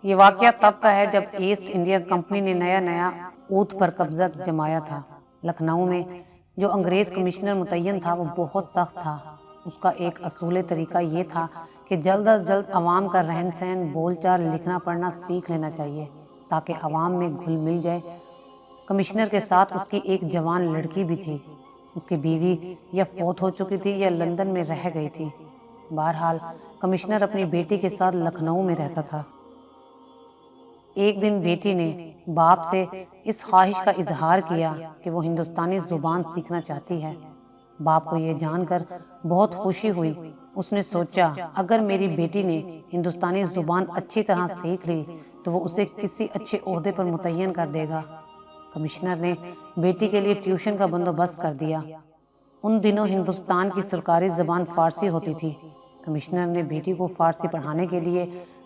یہ واقعہ تب کا ہے جب ایسٹ انڈیا کمپنی نے نیا اودھ پر قبضہ جمایا تھا۔ لکھنؤ میں جو انگریز کمشنر متعین تھا وہ بہت سخت تھا۔ اس کا ایک اصول طریقہ یہ تھا کہ جلد از جلد عوام کا رہن سہن، بول چال، لکھنا پڑھنا سیکھ لینا چاہیے تاکہ عوام میں گھل مل جائے۔ کمشنر کے ساتھ اس کی ایک جوان لڑکی بھی تھی۔ اس کی بیوی یا فوت ہو چکی تھی یا لندن میں رہ گئی تھی۔ بہرحال کمشنر اپنی بیٹی کے ساتھ لکھنؤ میں رہتا تھا۔ ایک دن بیٹی نے باپ سے اس خواہش کا اظہار کیا کہ وہ ہندوستانی زبان سیکھنا چاہتی ہے۔ باپ کو یہ جان کر بہت خوشی ہوئی۔ اس نے سوچا اگر میری بیٹی نے ہندوستانی زبان اچھی طرح سیکھ لی تو وہ اسے کسی اچھے عہدے پر متعین کر دے گا۔ کمشنر نے بیٹی کے لیے ٹیوشن کا بندوبست کر دیا۔ ان دنوں ہندوستان کی سرکاری زبان فارسی ہوتی تھی۔ کمشنر نے بیٹی کو فارسی پڑھانے کے لیے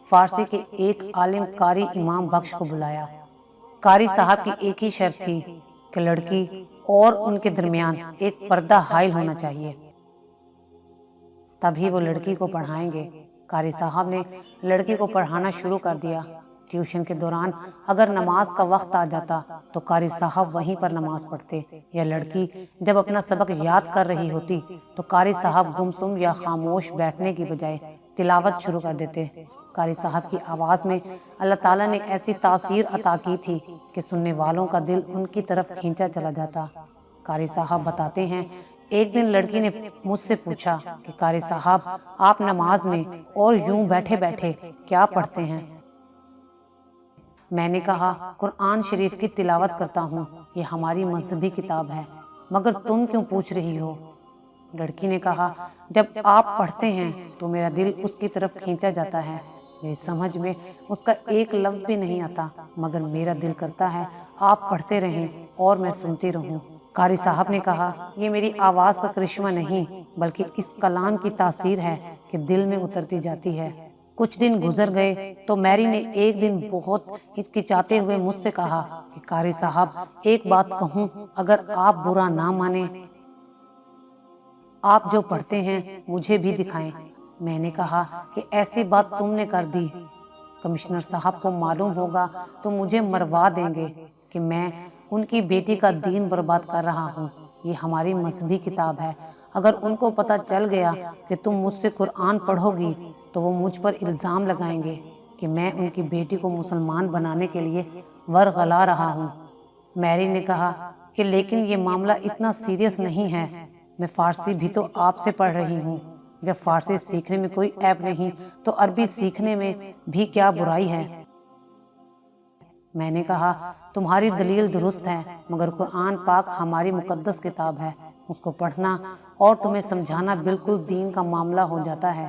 فارسی کے ایک عالم قاری امام بخش کو بلایا۔ قاری صاحب کی ایک ہی شرط تھی کہ لڑکی اور ان کے درمیان ایک پردہ حائل ہونا چاہیے، تبھی وہ لڑکی کو پڑھائیں گے۔ قاری صاحب نے لڑکی کو پڑھانا شروع کر دیا۔ ٹیوشن کے دوران اگر نماز کا وقت آ جاتا تو قاری صاحب وہیں پر نماز پڑھتے، یا لڑکی جب اپنا سبق یاد کر رہی ہوتی تو قاری صاحب گمسم یا خاموش بیٹھنے کی بجائے تلاوت شروع کر دیتے۔ قاری صاحب کی آواز میں اللہ تعالیٰ نے ایسی تاثیر عطا کی تھی کہ سننے والوں کا دل ان کی طرف کھینچا چلا جاتا۔ قاری صاحب بتاتے ہیں ایک دن لڑکی نے مجھ سے پوچھا کہ قاری صاحب آپ نماز میں اور یوں بیٹھے بیٹھے کیا پڑھتے ہیں؟ میں نے کہا قرآن شریف کی تلاوت کرتا ہوں، یہ ہماری مذہبی کتاب ہے، مگر تم کیوں پوچھ رہی ہو؟ لڑکی نے کہا جب آپ پڑھتے ہیں تو میرا دل اس کی طرف کھینچا جاتا ہے۔ میری سمجھ میں اس کا ایک لفظ بھی نہیں آتا، مگر میرا دل کرتا ہے آپ پڑھتے رہیں اور میں سنتی رہوں۔ قاری صاحب نے کہا یہ میری آواز کا کرشمہ نہیں بلکہ اس کلام کی تاثیر ہے کہ دل میں اترتی جاتی ہے۔ کچھ دن گزر گئے تو میری نے ایک دن بہت ہچکچاتے ہوئے مجھ سے کہا کہ قاری صاحب ایک بات کہوں، اگر آپ برا نہ مانیں، آپ جو پڑھتے ہیں مجھے بھی دکھائیں۔ میں نے کہا کہ ایسی بات تم نے کر دی، کمشنر صاحب کو معلوم ہوگا تو مجھے مروا دیں گے کہ میں ان کی بیٹی کا دین برباد کر رہا ہوں۔ یہ ہماری مذہبی کتاب ہے، اگر ان کو پتہ چل گیا کہ تم مجھ سے قرآن پڑھو گی تو وہ مجھ پر الزام لگائیں گے کہ میں ان کی بیٹی کو مسلمان بنانے کے لیے ورغلا رہا ہوں۔ میری نے کہا کہ لیکن یہ معاملہ اتنا سیریس نہیں ہے، میں فارسی بھی تو آپ سے پڑھ رہی ہوں، جب فارسی سیکھنے میں کوئی عیب نہیں تو عربی سیکھنے میں بھی کیا برائی ہے؟ میں نے کہا تمہاری دلیل درست ہے، مگر قرآن پاک ہماری مقدس کتاب ہے، اس کو پڑھنا اور تمہیں سمجھانا بالکل دین کا معاملہ ہو جاتا ہے۔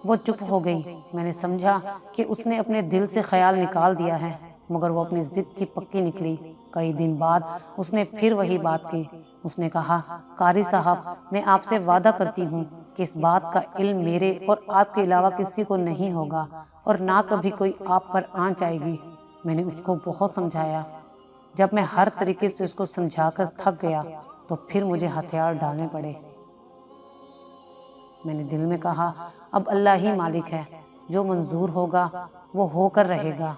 وہ چپ ہو گئی۔ میں نے سمجھا کہ اس نے اپنے دل سے خیال نکال دیا ہے، مگر وہ اپنی ضد کی پکی نکلی۔ کئی دن بعد اس نے پھر وہی بات کی۔ اس نے کہا قاری صاحب میں آپ سے وعدہ کرتی ہوں کہ اس بات کا علم میرے اور آپ کے علاوہ کسی کو نہیں ہوگا اور نہ کبھی کوئی آپ پر آنچ آئے گی۔ میں نے اس کو بہت سمجھایا۔ جب میں ہر طریقے سے اس کو سمجھا کر تھک گیا تو پھر مجھے ہتھیار ڈالنے پڑے۔ میں نے دل میں کہا اب اللہ ہی مالک ہے، جو منظور ہوگا وہ ہو کر رہے گا۔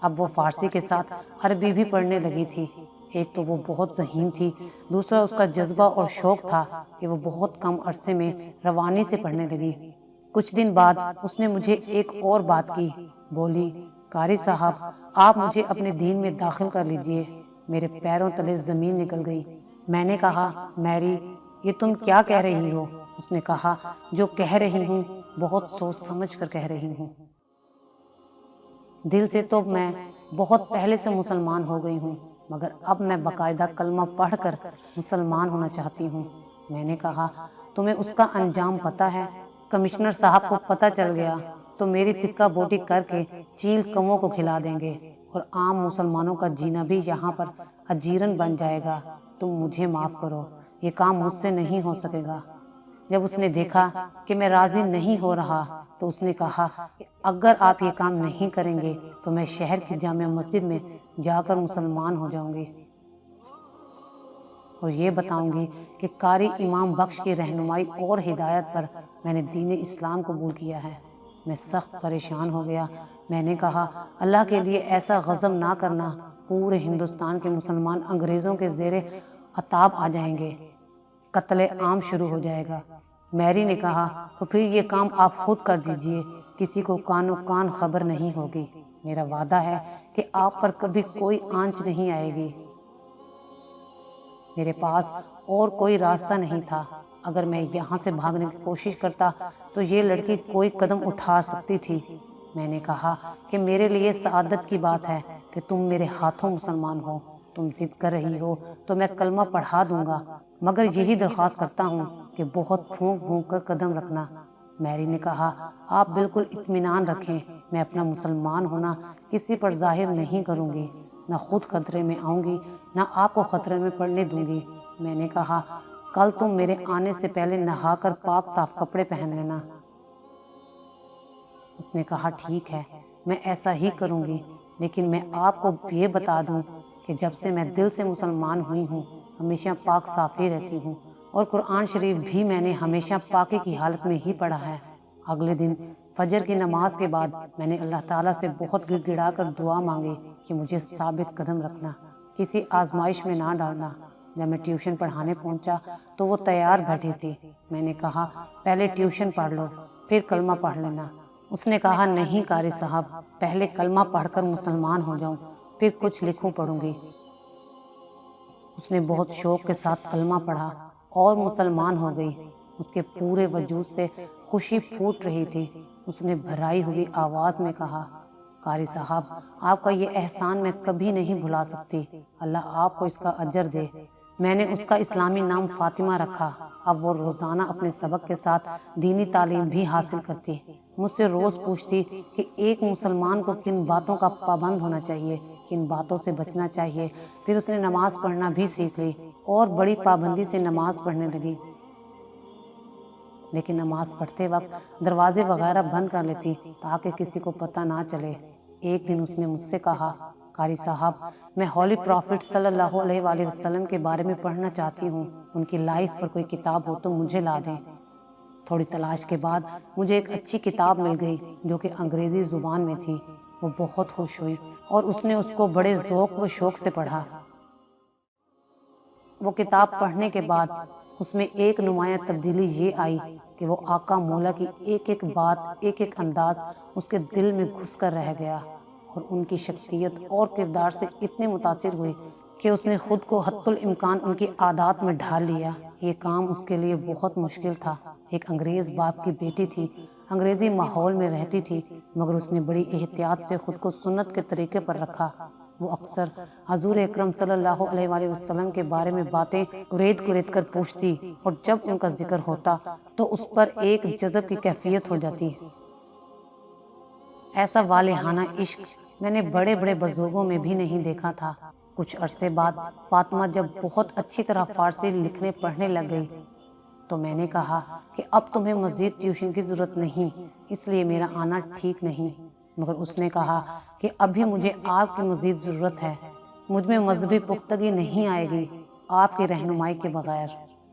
اب وہ فارسی کے ساتھ عربی بھی پڑھنے لگی تھی۔ ایک تو وہ بہت ذہین تھی، دوسرا اس کا جذبہ اور شوق تھا کہ وہ بہت کم عرصے میں روانی سے پڑھنے لگی۔ کچھ دن بعد اس نے مجھے ایک اور بات کی، بولی قاری صاحب آپ مجھے اپنے دین میں داخل کر لیجئے۔ میرے پیروں تلے زمین نکل گئی۔ میں نے کہا میری یہ تم کیا کہہ رہی ہو؟ اس نے کہا جو کہہ رہی ہوں بہت سوچ سمجھ کر کہہ رہی ہوں۔ دل سے تو میں بہت پہلے سے مسلمان ہو گئی ہوں، مگر اب میں باقاعدہ کلمہ پڑھ کر مسلمان ہونا چاہتی ہوں۔ میں نے کہا تمہیں اس کا انجام پتہ ہے؟ کمشنر صاحب کو پتہ چل گیا تو میری تکہ بوٹی کر کے چیل کووں کو کھلا دیں گے اور عام مسلمانوں کا جینا بھی یہاں پر اجیرن بن جائے گا۔ تم مجھے معاف کرو، یہ کام مجھ سے نہیں ہو سکے گا۔ جب اس نے دیکھا کہ میں راضی نہیں ہو رہا تو اس نے کہا کہ اگر آپ یہ کام نہیں کریں گے تو میں شہر کی جامع مسجد میں جا کر مسلمان ہو جاؤں گی اور یہ بتاؤں گی کہ قاری امام بخش کی رہنمائی اور ہدایت پر میں نے دین اسلام قبول کیا ہے۔ میں سخت پریشان ہو گیا۔ میں نے کہا اللہ کے لیے ایسا غضب نہ کرنا، پورے ہندوستان کے مسلمان انگریزوں کے زیر عتاب آ جائیں گے، قتل عام شروع ہو جائے گا۔ میری نے کہا تو پھر یہ کام آپ خود کر دیجئے، کسی کو کانو کان خبر نہیں ہوگی۔ میرا وعدہ ہے کہ آپ پر کبھی کوئی آنچ نہیں آئے گی۔ میرے پاس اور کوئی راستہ نہیں تھا۔ اگر میں یہاں سے بھاگنے کی کوشش کرتا تو یہ لڑکی کوئی قدم اٹھا سکتی تھی۔ میں نے کہا کہ میرے لیے سعادت کی بات ہے کہ تم میرے ہاتھوں مسلمان ہو۔ تم ضد کر رہی ہو تو میں کلمہ پڑھا دوں گا، مگر یہی درخواست کرتا ہوں کہ بہت پھونک پھونک کر قدم رکھنا۔ میری نے کہا آپ بالکل اطمینان رکھیں، میں اپنا مسلمان ہونا کسی پر ظاہر نہیں کروں گی، نہ خود خطرے میں آؤں گی نہ آپ کو خطرے میں پڑنے دوں گی۔ میں نے کہا کل تم میرے آنے سے پہلے نہا کر پاک صاف کپڑے پہن لینا۔ اس نے کہا ٹھیک ہے، میں ایسا ہی کروں گی، لیکن میں آپ کو یہ بتا دوں کہ جب سے میں دل سے مسلمان ہوئی ہوں ہمیشہ پاک صاف ہی رہتی ہوں، اور قرآن شریف بھی میں نے ہمیشہ پاکی کی حالت میں ہی پڑھا ہے۔ اگلے دن فجر کی نماز کے بعد میں نے اللہ تعالیٰ سے بہت گڑ گڑا کر دعا مانگی کہ مجھے ثابت قدم رکھنا، کسی آزمائش میں نہ ڈالنا۔ جب میں ٹیوشن پڑھانے پہنچا تو وہ تیار بیٹھی تھی۔ میں نے کہا پہلے ٹیوشن پڑھ لو پھر کلمہ پڑھ لینا۔ اس نے کہا نہیں قاری صاحب، پہلے کلمہ پڑھ کر مسلمان ہو جاؤں پھر کچھ لکھوں پڑھوں گی۔ اس نے بہت شوق کے ساتھ کلمہ پڑھا اور مسلمان ہو گئی۔ اس کے پورے وجود سے خوشی پھوٹ رہی تھی۔ اس نے بھرائی ہوئی آواز میں کہا قاری صاحب آپ کا یہ احسان میں کبھی نہیں بھلا سکتی، اللہ آپ کو اس کا اجر دے۔ میں نے اس کا اسلامی نام فاطمہ رکھا۔ اب وہ روزانہ اپنے سبق کے ساتھ دینی تعلیم بھی حاصل کرتی، مجھ سے روز پوچھتی کہ ایک مسلمان کو کن باتوں کا پابند ہونا چاہیے، کن باتوں سے بچنا چاہیے۔ پھر اس نے نماز پڑھنا بھی سیکھ لی اور بڑی پابندی سے نماز پڑھنے لگی، لیکن نماز پڑھتے وقت دروازے وغیرہ بند کر لیتی تاکہ کسی کو پتہ نہ چلے۔ ایک دن اس نے مجھ سے کہا قاری صاحب میں ہولی پروفٹ صلی اللہ علیہ وآلہ وسلم کے بارے میں پڑھنا چاہتی ہوں، ان کی لائف پر کوئی کتاب ہو تو مجھے لا دیں۔ تھوڑی تلاش کے بعد مجھے ایک اچھی کتاب مل گئی جو کہ انگریزی زبان میں تھی۔ وہ بہت خوش ہوئی اور اس نے اس کو بڑے ذوق و شوق سے پڑھا۔ وہ کتاب پڑھنے کے بعد اس میں ایک نمایاں تبدیلی یہ آئی کہ وہ آقا مولا کی ایک ایک بات، ایک ایک انداز اس کے دل میں گھس کر رہ گیا، اور ان کی شخصیت اور کردار سے اتنے متاثر ہوئی کہ اس نے خود کو حتی الامکان ان کی عادات میں ڈھال لیا۔ یہ کام اس کے لیے بہت مشکل تھا۔ ایک انگریز باپ کی بیٹی تھی، انگریزی ماحول میں رہتی تھی، مگر اس نے بڑی احتیاط سے خود کو سنت کے طریقے پر رکھا۔ وہ اکثر حضور اکرم صلی اللہ علیہ وآلہ وسلم کے بارے میں باتیں کرید کرید کر پوچھتی، اور جب ان کا ذکر ہوتا تو اس پر ایک جذب کی کیفیت ہو جاتی۔ ایسا والہانہ عشق میں نے بڑے بڑے بزرگوں میں بھی نہیں دیکھا تھا۔ کچھ عرصے بعد فاطمہ جب بہت اچھی طرح فارسی لکھنے پڑھنے لگ گئی تو میں نے کہا کہ اب تمہیں مزید ٹیوشن کی ضرورت نہیں، اس لیے میرا آنا ٹھیک نہیں، مگر اس نے کہا کہ ابھی مجھے آپ کی مزید ضرورت ہے، مجھ میں مذہبی پختگی نہیں آئے گی آپ کی رہنمائی کے بغیر۔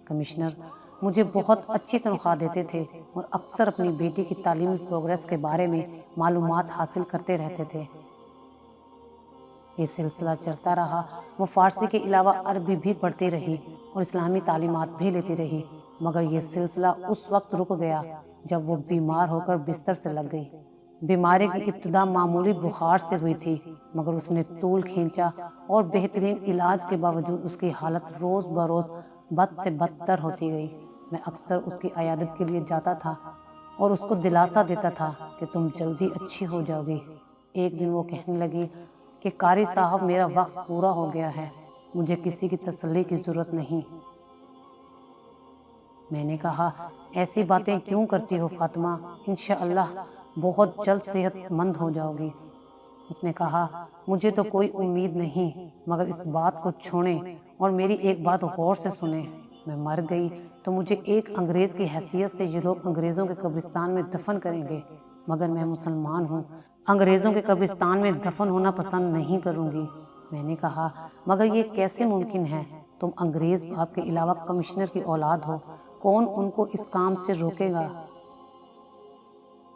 کمشنر مجھے بہت اچھی تنخواہ دیتے تھے اور اکثر اپنی بیٹی کی تعلیمی پروگریس کے بارے میں معلومات حاصل کرتے رہتے تھے۔ یہ سلسلہ چلتا رہا۔ وہ فارسی کے علاوہ عربی بھی پڑھتی رہی اور اسلامی تعلیمات بھی لیتی رہی، مگر یہ سلسلہ اس وقت رک گیا جب وہ بیمار ہو کر بستر سے لگ گئی۔ بیماری کی ابتدا معمولی بخار سے ہوئی تھی، مگر اس نے طول کھینچا اور بہترین علاج کے باوجود اس کی حالت روز بروز بد سے بدتر ہوتی گئی۔ میں اکثر اس کی عیادت کے لیے جاتا تھا اور اس کو دلاسا دیتا تھا کہ تم جلدی اچھی ہو جاؤ گی۔ ایک دن وہ کہنے لگی کہ قاری صاحب میرا وقت پورا ہو گیا ہے، مجھے کسی کی تسلی کی ضرورت نہیں۔ میں نے کہا ایسی باتیں کیوں کرتی ہو فاطمہ، انشاءاللہ بہت جلد صحت مند ہو جاؤ گی۔ اس نے کہا مجھے تو کوئی امید نہیں، مگر اس بات کو چھوڑیں اور میری ایک بات غور سے سنیں۔ میں مر گئی تو مجھے ایک انگریز کی حیثیت سے یہ لوگ انگریزوں کے قبرستان میں دفن کریں گے، مگر میں مسلمان ہوں، انگریزوں کے قبرستان میں دفن ہونا پسند نہیں کروں گی۔ میں نے کہا مگر یہ کیسے ممکن ہے، تم انگریز باپ کے علاوہ کمشنر کی اولاد ہو، کون ان کو اس کام سے روکے گا؟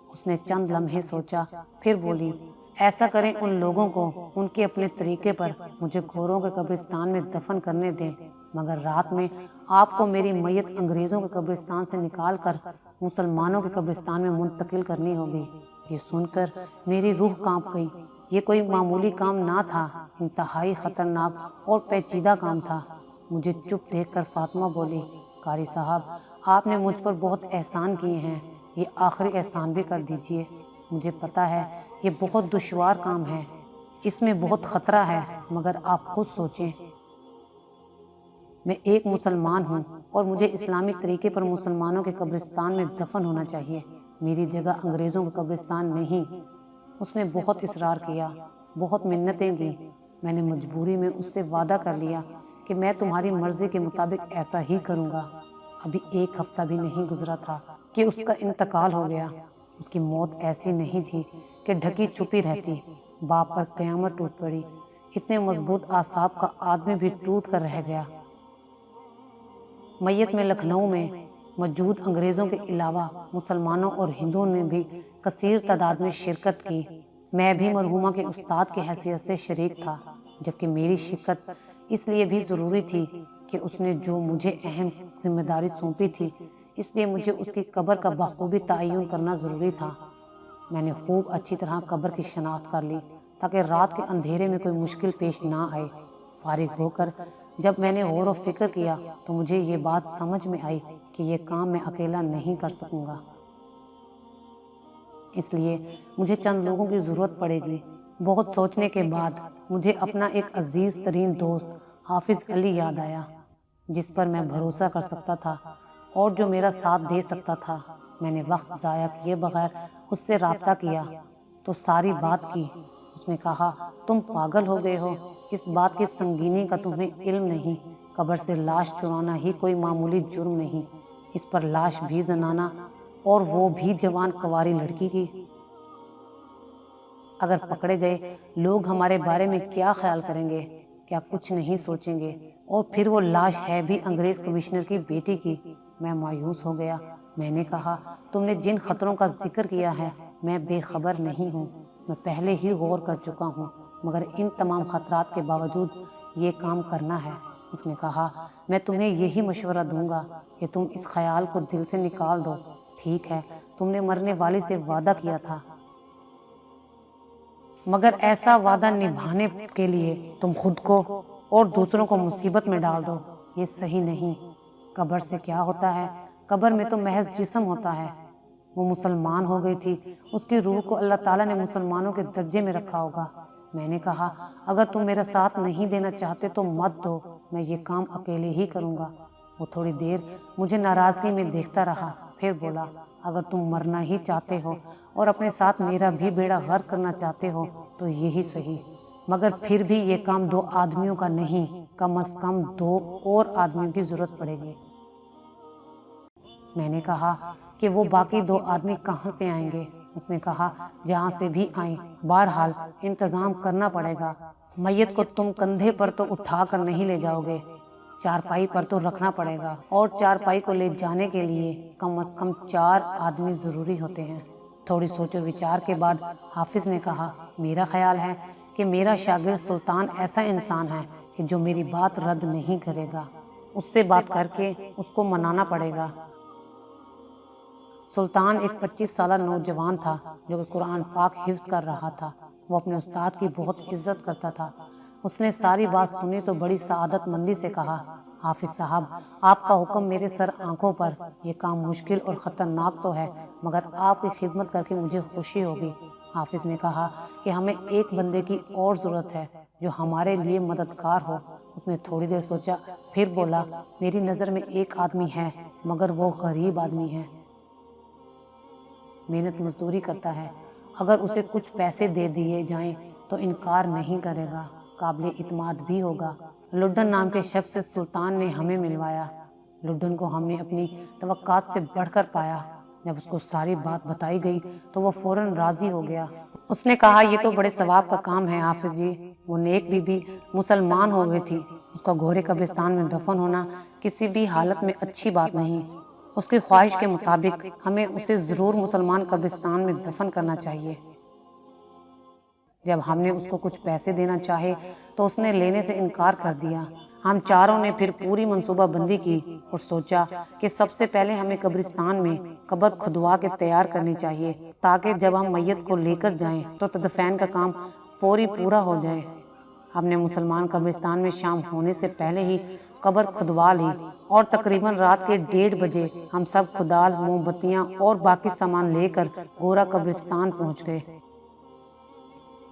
اس نے چند لمحے سوچا، پھر بولی، ایسا کریں ان لوگوں کو ان کے اپنے طریقے پر مجھے گوروں کے قبرستان میں دفن کرنے دیں، مگر رات میں آپ کو میری میت انگریزوں کے قبرستان سے نکال کر مسلمانوں کے قبرستان میں منتقل کرنی ہوگی۔ یہ سن کر میری روح کانپ گئی۔ یہ کوئی معمولی کام نہ تھا، انتہائی خطرناک اور پیچیدہ کام تھا۔ مجھے چپ دیکھ کر فاطمہ بولی، قاری صاحب، آپ نے مجھ پر بہت احسان کیے ہیں، یہ آخری احسان بھی کر دیجئے۔ مجھے پتہ ہے یہ بہت دشوار کام ہے، اس میں بہت خطرہ ہے، مگر آپ خود سوچیں، میں ایک مسلمان ہوں اور مجھے اسلامی طریقے پر مسلمانوں کے قبرستان میں دفن ہونا چاہیے، میری جگہ انگریزوں کے قبرستان نہیں۔ اس نے بہت اصرار کیا، بہت منتیں کی۔ میں نے مجبوری میں اس سے وعدہ کر لیا کہ میں تمہاری مرضی کے مطابق ایسا ہی کروں گا۔ ابھی ایک ہفتہ بھی نہیں گزرا تھا کہ اس کا انتقال ہو گیا۔ اس کی موت ایسی نہیں تھی کہ ڈھکی چھپی رہتی، باپ پر قیامت ٹوٹ پڑی۔ اتنے مضبوط اعصاب کا آدمی بھی ٹوٹ کر رہ گیا۔ میت میں لکھنؤ میں موجود انگریزوں کے علاوہ مسلمانوں اور ہندوؤں نے بھی کثیر تعداد میں شرکت کی۔ میں بھی مرحومہ کے استاد کی حیثیت سے شریک تھا، جبکہ میری شرکت اس لیے بھی ضروری تھی کہ اس نے جو مجھے اہم ذمہ داری سونپی تھی، اس لیے مجھے اس کی قبر کا بخوبی تعین کرنا ضروری تھا۔ میں نے خوب اچھی طرح قبر کی شناخت کر لی تاکہ رات کے اندھیرے میں کوئی مشکل پیش نہ آئے۔ فارغ ہو کر جب میں نے غور و فکر کیا تو مجھے یہ بات سمجھ میں آئی کہ یہ کام میں اکیلا نہیں کر سکوں گا، اس لیے مجھے چند لوگوں کی ضرورت پڑے گی۔ بہت سوچنے کے بعد مجھے اپنا ایک عزیز ترین دوست حافظ علی یاد آیا، جس پر میں بھروسہ کر سکتا تھا اور جو میرا ساتھ دے سکتا تھا۔ میں نے وقت ضائع کیے بغیر اس سے رابطہ کیا تو ساری بات کی۔ اس نے کہا، تم پاگل ہو گئے ہو، اس بات کی سنگینی کا تمہیں علم نہیں۔ قبر سے لاش چرانا ہی کوئی معمولی جرم نہیں، اس پر لاش بھی زنانہ اور وہ بھی جوان کنواری لڑکی کی۔ اگر پکڑے گئے لوگ ہمارے بارے میں کیا خیال کریں گے؟ کیا کچھ نہیں سوچیں گے؟ اور پھر وہ لاش ہے بھی انگریز کمشنر کی بیٹی کی۔ میں مایوس ہو گیا۔ میں نے کہا، تم نے جن خطروں کا ذکر کیا ہے میں بے خبر نہیں ہوں، میں پہلے ہی غور کر چکا ہوں، مگر ان تمام خطرات کے باوجود یہ کام کرنا ہے۔ اس نے کہا، میں تمہیں یہی مشورہ دوں گا کہ تم اس خیال کو دل سے نکال دو۔ ٹھیک ہے، تم نے مرنے والی سے وعدہ کیا تھا، مگر ایسا وعدہ نبھانے کے لیے تم خود کو اور دوسروں کو مصیبت میں ڈال دو، یہ صحیح نہیں۔ قبر سے کیا ہوتا ہے؟ قبر میں تو محض جسم ہوتا ہے۔ وہ مسلمان ہو گئی تھی، اس کی روح کو اللہ تعالیٰ نے مسلمانوں کے درجے میں رکھا ہوگا۔ میں نے کہا، اگر تم میرا ساتھ نہیں دینا چاہتے تو مت دو، میں یہ کام اکیلے ہی کروں گا۔ وہ تھوڑی دیر مجھے ناراضگی میں دیکھتا رہا، پھر بولا، اگر تم مرنا ہی چاہتے ہو اور اپنے ساتھ میرا بھی بیڑا غرق کرنا چاہتے ہو تو یہی صحیح، مگر پھر بھی یہ کام دو آدمیوں کا نہیں، کم از کم 2 اور آدمیوں کی ضرورت پڑے گی۔ میں نے کہا کہ وہ باقی 2 آدمی کہاں سے آئیں گے؟ اس نے کہا، جہاں سے بھی آئیں، بہرحال انتظام کرنا پڑے گا۔ میت کو تم کندھے پر تو اٹھا کر نہیں لے جاؤ گے، چارپائی پر تو رکھنا پڑے گا، اور چارپائی کو لے جانے کے لیے کم از کم 4 آدمی ضروری ہوتے ہیں۔ تھوڑی سوچ و وچار کے بعد حافظ نے کہا، میرا خیال ہے کہ میرا شاگرد سلطان ایسا انسان ہے کہ جو میری بات رد نہیں کرے گا، اس سے بات کر کے اس کو منانا پڑے گا۔ سلطان ایک 25 سالہ نوجوان تھا جو کہ قرآن پاک حفظ کر رہا تھا۔ وہ اپنے استاد کی بہت عزت کرتا تھا۔ اس نے ساری بات سنی تو بڑی سعادت مندی سے کہا، حافظ صاحب، آپ کا حکم میرے سر آنکھوں پر، یہ کام مشکل اور خطرناک تو ہے، مگر آپ کی خدمت کر کے مجھے خوشی ہوگی۔ حافظ نے کہا کہ ہمیں ایک بندے کی اور ضرورت ہے جو ہمارے لیے مددگار ہو۔ اس نے تھوڑی دیر سوچا، پھر بولا، میری نظر میں ایک آدمی ہے، مگر وہ غریب آدمی ہے، محنت مزدوری کرتا ہے، اگر اسے کچھ پیسے دے دیے جائیں تو انکار نہیں کرے گا، قابل اعتماد بھی ہوگا۔ لڈن نام کے شخص سے سلطان نے ہمیں ملوایا۔ لڈن کو ہم نے اپنی توقعات سے بڑھ کر پایا۔ جب اس کو ساری بات بتائی گئی تو وہ فوراً راضی ہو گیا۔ اس نے کہا، یہ تو بڑے ثواب کا کام ہے حافظ جی۔ وہ نیک بی بی مسلمان ہو گئی تھی، اس کا گھورے قبرستان میں دفن ہونا کسی بھی حالت میں اچھی بات نہیں۔ اس کی خواہش کے مطابق ہمیں اسے ضرور مسلمان قبرستان میں دفن کرنا چاہیے۔ جب ہم نے اس کو کچھ پیسے دینا چاہے تو اس نے لینے سے انکار کر دیا۔ ہم چاروں نے پھر پوری منصوبہ بندی کی اور سوچا کہ سب سے پہلے ہمیں قبرستان میں قبر کھدوا کے تیار کرنی چاہیے تاکہ جب ہم میت کو لے کر جائیں تو تدفین کا کام فوری پورا ہو جائے۔ ہم نے مسلمان قبرستان میں شام ہونے سے پہلے ہی قبر کھدوا لی اور تقریباً رات کے 1:30 بجے ہم سب کدال، موم بتیاں اور باقی سامان لے کر گورا قبرستان پہنچ گئے۔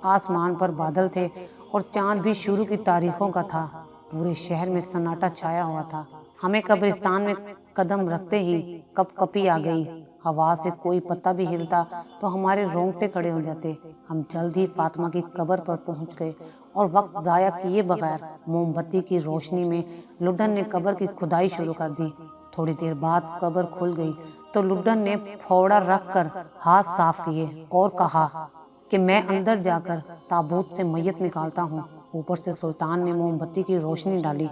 آسمان پر بادل تھے اور چاند بھی شروع کی تاریخوں کا تھا۔ پورے شہر میں سناٹا چھایا ہوا تھا۔ ہمیں قبرستان میں قدم رکھتے ہی کپ کپی آ گئی۔ ہوا سے کوئی پتا بھی ہلتا تو ہمارے رونگٹے کھڑے ہو جاتے۔ ہم جلد ہی فاطمہ کی قبر پر پہنچ گئے اور وقت ضائع کیے بغیر موم بتی کی روشنی میں لڈن نے قبر کی کھدائی شروع کر دی۔ تھوڑی دیر بعد قبر کھل گئی تو لڈن نے پھوڑا رکھ کر ہاتھ صاف کیے اور کہا کہ میں اندر جا کر تابوت سے میت نکالتا ہوں۔ اوپر سے سلطان نے موم بتی کی روشنی ڈالی،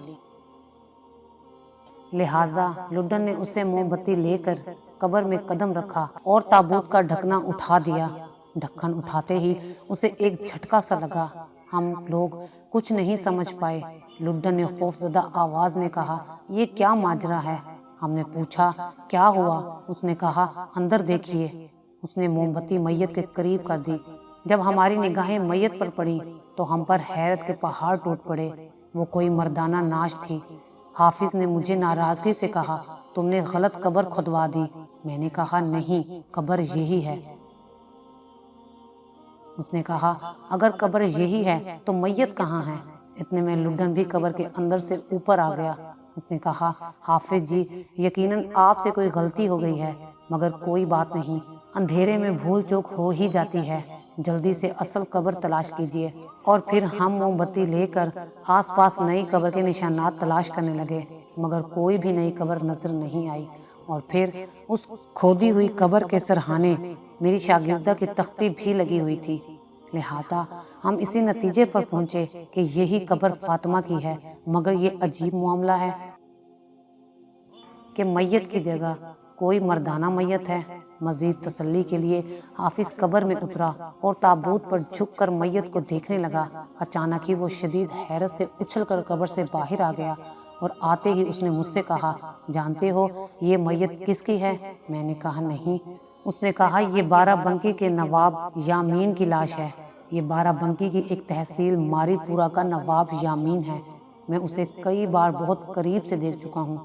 لہٰذا لڈن نے اسے موم بتی لے کر قبر میں قدم رکھا اور تابوت کا ڈھکنا اٹھا دیا۔ ڈھکن اٹھاتے ہی اسے ایک جھٹکا سا لگا۔ ہم لوگ کچھ نہیں سمجھ پائے۔ لڈن نے خوف زدہ آواز میں کہا، یہ کیا ماجرا ہے؟ ہم نے پوچھا کیا ہوا؟ اس نے کہا اندر دیکھیے۔ اس نے موم بتی میت کے قریب کر دی۔ جب ہماری نگاہیں میت پر پڑیں تو ہم پر حیرت کے پہاڑ ٹوٹ پڑے۔ وہ کوئی مردانہ ناش تھی۔ حافظ نے مجھے ناراضگی سے کہا، تم نے غلط قبر کھدوا دی۔ میں نے کہا نہیں، قبر یہی ہے۔ اس نے کہا اگر قبر یہی ہے تو میت کہاں ہے؟ اتنے میں لڈن بھی قبر کے اندر سے اوپر آ گیا۔ اس نے کہا حافظ جی، یقیناً آپ سے کوئی غلطی ہو گئی ہے، مگر کوئی بات نہیں، اندھیرے میں بھول چوک ہو ہی جاتی ہے۔ جلدی سے اصل قبر تلاش کیجیے۔ اور پھر ہم موم بتی لے کر آس پاس نئی قبر کے نشانات تلاش کرنے لگے، مگر کوئی بھی نئی قبر نظر نہیں آئی۔ اور پھر اس کھودی ہوئی قبر کے سرہانے میری شاگردہ کی تختی بھی لگی ہوئی تھی۔ لہٰذا ہم اسی نتیجے پر پہنچے کہ یہی قبر فاطمہ کی ہے، مگر یہ عجیب معاملہ ہے کہ میت کی جگہ کوئی مردانہ میت ہے۔ مزید تسلی کے لیے حافظ قبر میں اترا اور تابوت پر جھک کر میت کو دیکھنے لگا۔ اچانک ہی وہ شدید حیرت سے اچھل کر قبر سے باہر آ گیا اور آتے ہی اس نے مجھ سے کہا، جانتے ہو یہ میت کس کی ہے؟ میں نے کہا نہیں۔ اس نے کہا یہ بارہ بنکی کے نواب یامین کی لاش ہے۔ یہ بارہ بنکی کی ایک تحصیل ماری پورہ کا نواب یامین ہے۔ میں اسے کئی بار بہت قریب سے دیکھ چکا ہوں۔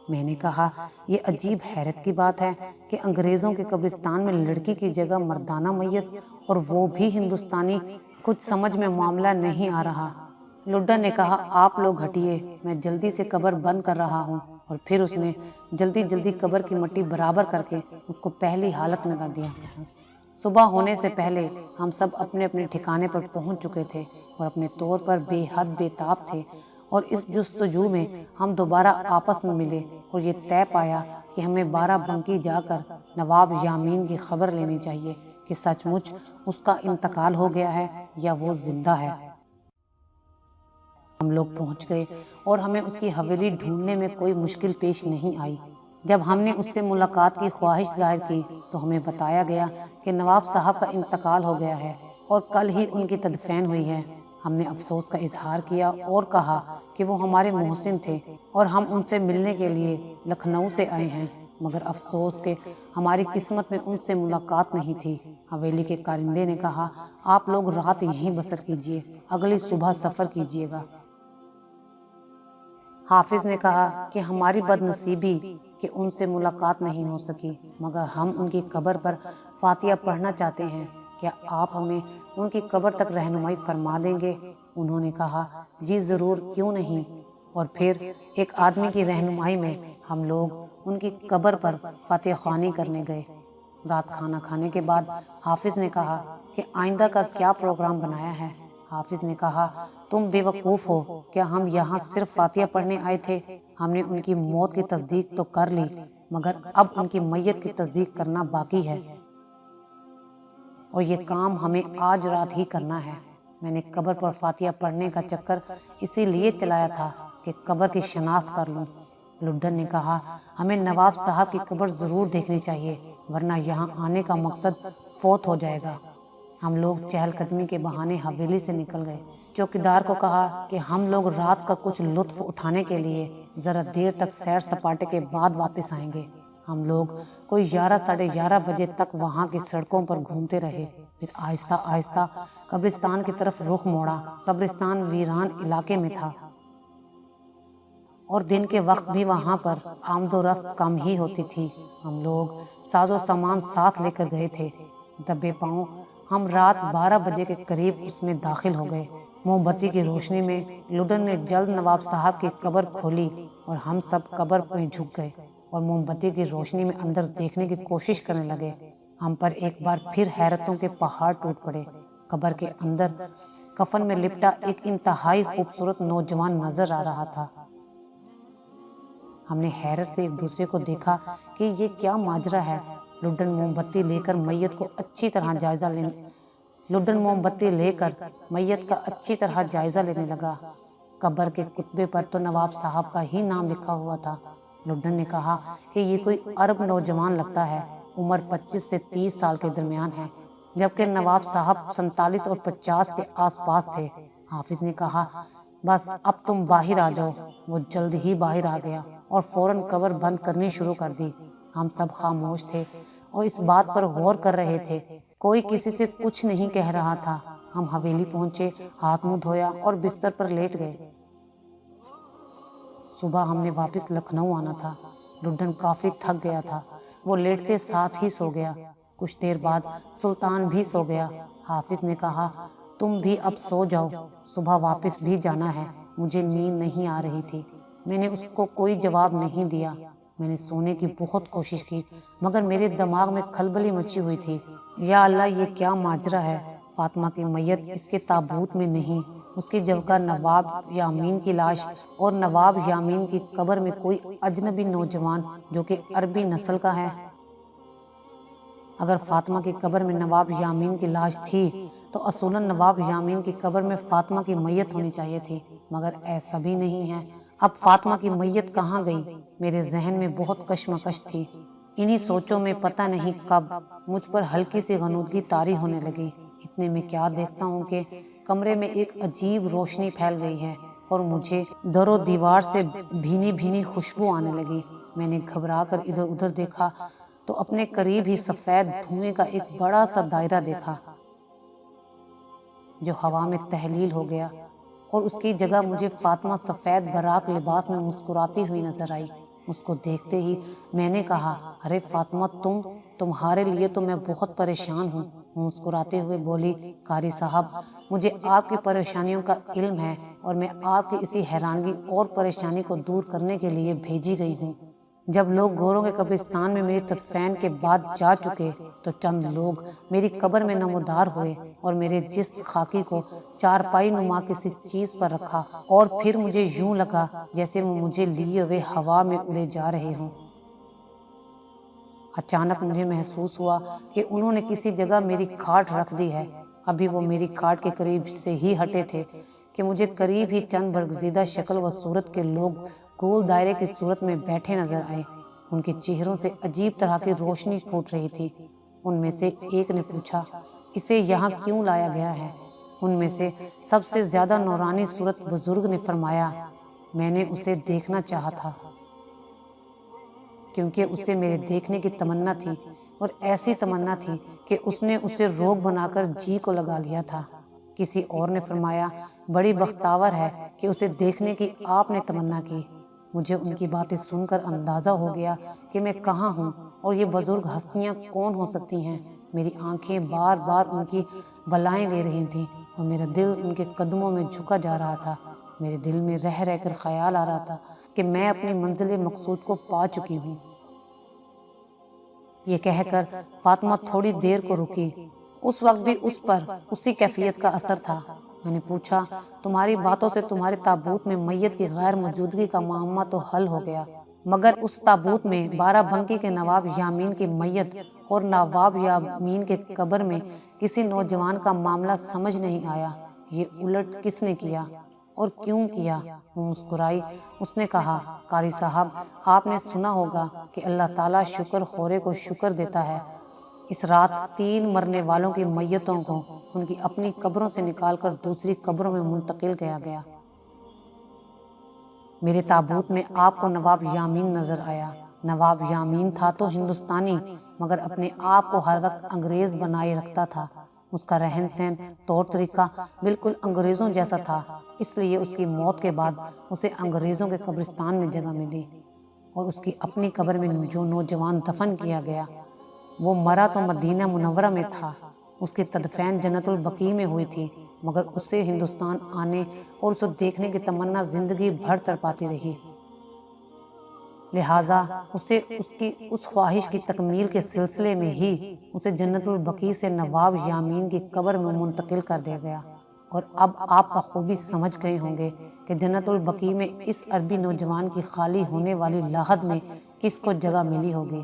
میں نے کہا یہ عجیب حیرت کی بات ہے کہ انگریزوں کے قبرستان میں لڑکی کی جگہ مردانہ میت، اور وہ بھی ہندوستانی۔ کچھ سمجھ میں معاملہ نہیں آ رہا۔ لڈن نے کہا آپ لوگ ہٹیے، میں جلدی سے قبر بند کر رہا ہوں۔ اور پھر اس نے جلدی جلدی قبر کی مٹی برابر کر کے اس کو پہلی حالت میں کر دیا۔ صبح ہونے سے پہلے ہم سب اپنے اپنے ٹھکانے پر پہنچ چکے تھے اور اپنے طور پر بے حد بے تاب تھے، اور اس جستجو میں ہم دوبارہ آپس میں ملے اور یہ طے پایا کہ ہمیں بارہ بنکی جا کر نواب یامین کی خبر لینی چاہیے کہ سچ مچ اس کا انتقال ہو گیا ہے یا وہ زندہ ہے۔ ہم لوگ پہنچ گئے اور ہمیں اس کی حویلی ڈھونڈنے میں کوئی مشکل پیش نہیں آئی۔ جب ہم نے اس سے ملاقات کی خواہش ظاہر کی تو ہمیں بتایا گیا کہ نواب صاحب کا انتقال ہو گیا ہے اور کل ہی ان کی تدفین ہوئی ہے۔ ہم نے افسوس کا اظہار کیا اور کہا کہ وہ ہمارے محسن تھے اور ہم ان سے ملنے کے لیے لکھنؤ سے آئے ہیں، مگر افسوس کہ ہماری قسمت میں ان سے ملاقات نہیں تھی۔ حویلی کے کارندے نے کہا آپ لوگ رات یہیں بسر کیجیے، اگلی صبح سفر کیجیے گا۔ حافظ نے کہا کہ ہماری بد نصیبی کہ ان سے ملاقات نہیں ہو سکی، مگر ہم ان کی قبر پر فاتحہ پڑھنا چاہتے ہیں، کیا آپ ہمیں ان کی قبر تک رہنمائی فرما دیں گے؟ انہوں نے کہا جی ضرور، کیوں نہیں۔ اور پھر ایک آدمی کی رہنمائی میں ہم لوگ ان کی قبر پر فاتحہ خوانی کرنے گئے۔ رات کھانا کھانے کے بعد حافظ نے کہا کہ آئندہ کا کیا پروگرام بنایا ہے؟ حافظ نے کہا تم بے وقوف ہو، کیا ہم یہاں صرف فاتحہ پڑھنے آئے تھے؟ ہم نے ان کی موت کی تصدیق تو کر لی، مگر اب ان کی میت کی تصدیق کرنا باقی ہے، اور یہ کام ہمیں آج رات ہی کرنا ہے۔ میں نے قبر پر فاتحہ پڑھنے کا چکر اسی لیے چلایا تھا کہ قبر کی شناخت کر لوں۔ لڈن نے کہا ہمیں نواب صاحب کی قبر ضرور دیکھنی چاہیے ورنہ یہاں آنے کا مقصد فوت ہو جائے گا۔ ہم لوگ چہل قدمی کے بہانے حویلی سے نکل گئے۔ چوکیدار کو کہا کہ ہم لوگ رات کا کچھ لطف اٹھانے کے لیے ذرا دیر تک سیر سپاٹے کے بعد واپس آئیں گے۔ ہم لوگ کوئی 11 بجے تک وہاں کی سڑکوں پر گھومتے رہے، پھر آہستہ آہستہ قبرستان کی طرف رخ موڑا۔ قبرستان ویران علاقے میں تھا اور دن کے وقت بھی وہاں پر آمد و رفت کم ہی ہوتی تھی۔ ہم لوگ ساز و سامان ساتھ لے کر گئے تھے۔ دبے پاؤں ہم رات 12 بجے کے قریب اس میں داخل ہو گئے۔ موم بتی کی روشنی میں لڈن نے جلد نواب صاحب کی قبر کھولی اور ہم سب قبر میں جھک گئے اور موم بتی کی روشنی میں اندر دیکھنے کی کوشش کرنے لگے۔ ہم پر ایک بار پھر حیرتوں کے پہاڑ ٹوٹ پڑے۔ قبر کے اندر کفن میں لپٹا ایک انتہائی خوبصورت نوجوان نظر آ رہا تھا۔ ہم نے حیرت سے ایک دوسرے کو دیکھا کہ یہ کیا ماجرا ہے۔ لڈن موم بتی لے کر میت کا اچھی طرح جائزہ لینے لگا۔ قبر کے کتبے پر تو نواب صاحب کا ہی نام لکھا ہوا تھا۔ لڈن نے کہا کہ یہ کوئی عرب نوجوان لگتا ہے، عمر 25 سے 30 سال کے درمیان ہے، جبکہ نواب صاحب 47 اور 50 کے آس پاس تھے۔ حافظ نے کہا بس اب تم باہر آ جاؤ۔ وہ جلد ہی باہر آ گیا اور فوراً قبر بند کرنی شروع کر دی۔ ہم سب خاموش تھے اور اس بات پر غور کر رہے تھے، کوئی کسی سے کچھ نہیں کہہ رہا تھا۔ ہم حویلی پہنچے، ہاتھ منہ دھویا اور بستر پر لیٹ گئے۔ صبح ہم نے واپس لکھنؤ آنا تھا۔ لڈن کافی تھک گیا تھا، وہ لیٹتے ساتھ ہی سو گیا۔ کچھ دیر بعد سلطان بھی سو گیا۔ حافظ نے کہا تم بھی اب سو جاؤ، صبح واپس بھی جانا ہے۔ مجھے نیند نہیں آ رہی تھی، میں نے اس کو کوئی جواب نہیں دیا۔ میں نے سونے کی بہت کوشش کی مگر میرے دماغ میں کھلبلی مچی ہوئی تھی۔ یا اللہ، یہ کیا ماجرا ہے؟ فاطمہ کی میت اس کے تابوت میں نہیں، اس کی جگہ نواب یامین کی لاش، اور نواب یامین کی قبر میں کوئی اجنبی نوجوان جو کہ عربی نسل کا ہے۔ اگر فاطمہ کی قبر میں نواب یامین کی لاش تھی تو اصولاً نواب یامین کی قبر میں فاطمہ کی میت ہونی چاہیے تھی، مگر ایسا بھی نہیں ہے۔ اب فاطمہ کی میت کہاں گئی؟ میرے ذہن میں بہت کشمکش تھی۔ انہی سوچوں میں پتہ نہیں کب مجھ پر ہلکی سی غنودگی طاری ہونے لگی۔ اتنے میں کیا دیکھتا ہوں کہ کمرے میں ایک عجیب روشنی پھیل گئی ہے اور مجھے در و دیوار سے بھینی بھینی خوشبو آنے لگی۔ میں نے گھبرا کر ادھر ادھر دیکھا تو اپنے قریب ہی سفید دھوئیں کا ایک بڑا سا دائرہ دیکھا جو ہوا میں تحلیل ہو گیا، اور اس کی جگہ مجھے فاطمہ سفید براق لباس میں مسکراتی ہوئی نظر آئی۔ اس کو دیکھتے ہی میں نے کہا ارے فاطمہ، تمہارے لیے تو میں بہت پریشان ہوں۔ مسکراتے ہوئے بولی قاری صاحب، مجھے آپ کی پریشانیوں کا علم ہے اور میں آپ کی اسی حیرانگی اور پریشانی کو دور کرنے کے لیے بھیجی گئی ہوں۔ جب لوگ گوروں کے قبرستان میں میری تدفین کے بعد جا چکے تو چند لوگ میری قبر میں نمودار ہوئے اور میرے جسم خاکی کو چارپائی نما کسی چیز پر رکھا، اور پھر مجھے یوں لگا جیسے وہ مجھے لیے ہوئے ہوا میں اڑے جا رہے ہوں۔ اچانک مجھے محسوس ہوا کہ انہوں نے کسی جگہ میری کھاٹ رکھ دی ہے۔ ابھی وہ میری کھاٹ کے قریب سے ہی ہٹے تھے کہ مجھے قریب ہی چند برگزیدہ شکل و صورت کے لوگ گول دائرے کی صورت میں بیٹھے نظر آئے۔ ان کے چہروں سے عجیب طرح کی روشنی پھوٹ رہی تھی۔ ان میں سے ایک نے پوچھا اسے یہاں کیوں لایا گیا ہے؟ ان میں سے سب سے زیادہ نورانی صورت بزرگ نے فرمایا میں نے اسے دیکھنا چاہا تھا کیونکہ اسے میرے دیکھنے کی تمنا تھی، اور ایسی تمنا تھی کہ اس نے اسے روگ بنا کر جی کو لگا لیا تھا۔ کسی اور نے فرمایا بڑی بختاور ہے کہ اسے دیکھنے کی آپ نے تمنا کی۔ مجھے ان کی باتیں سن کر اندازہ ہو گیا کہ میں کہاں ہوں اور یہ بزرگ ہستیاں کون ہو سکتی ہیں۔ میری آنکھیں بار بار ان کی بلائیں لے رہی تھیں اور میرا دل ان کے قدموں میں جھکا جا رہا تھا۔ میرے دل میں رہ رہ کر خیال آ رہا تھا کہ میں اپنی منزل مقصود کو پا چکی ہوں۔ یہ کہہ کر فاطمہ تھوڑی دیر کو رکی۔ اس وقت بھی اس پر اسی کیفیت کا اثر تھا۔ میں نے پوچھا تمہاری باتوں سے تمہارے تابوت میں میت کی غیر موجودگی کا معمہ تو حل ہو گیا، مگر اس تابوت میں بارہ بنکی کے نواب یامین کی میت اور نواب یامین کے قبر میں کسی نوجوان کا معاملہ سمجھ نہیں آیا۔ یہ الٹ کس نے کیا اور کیوں کیا؟ وہ مسکرائی۔ اس نے کہا، قاری صاحب، آپ نے سنا ہوگا کہ اللہ تعالیٰ شکر خورے کو شکر دیتا ہے۔ اس رات 3 مرنے والوں کی میتوں کو ان کی اپنی قبروں سے نکال کر دوسری قبروں میں منتقل کیا گیا۔ میرے تابوت میں آپ کو نواب یامین نظر آیا۔ نواب یامین تھا تو ہندوستانی، مگر اپنے آپ کو ہر وقت انگریز بنائے رکھتا تھا۔ اس کا رہن سہن، طور طریقہ بالکل انگریزوں جیسا تھا، اس لیے اس کی موت کے بعد اسے انگریزوں کے قبرستان میں جگہ ملی، اور اس کی اپنی قبر میں جو نوجوان دفن کیا گیا وہ مرا تو مدینہ منورہ میں تھا۔ اس کی تدفین جنت البقیع میں ہوئی تھی، مگر اسے ہندوستان آنے اور اسے دیکھنے کی تمنا زندگی بھر تڑپاتی رہی، لہٰذا اسے اس کی اس خواہش کی تکمیل کے سلسلے میں ہی اسے جنت البقیع سے نواب یامین کی قبر میں منتقل کر دیا گیا۔ اور اب آپ بخوبی سمجھ گئے ہوں گے کہ جنت البقیع میں اس عربی نوجوان کی خالی ہونے والی لاحد میں کس کو جگہ ملی ہوگی،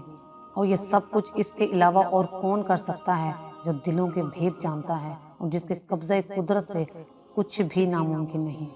اور یہ سب کچھ اس کے علاوہ اور کون کر سکتا ہے جو دلوں کے بھید جانتا ہے اور جس کے قبضہ قدرت سے کچھ بھی ناممکن نہیں۔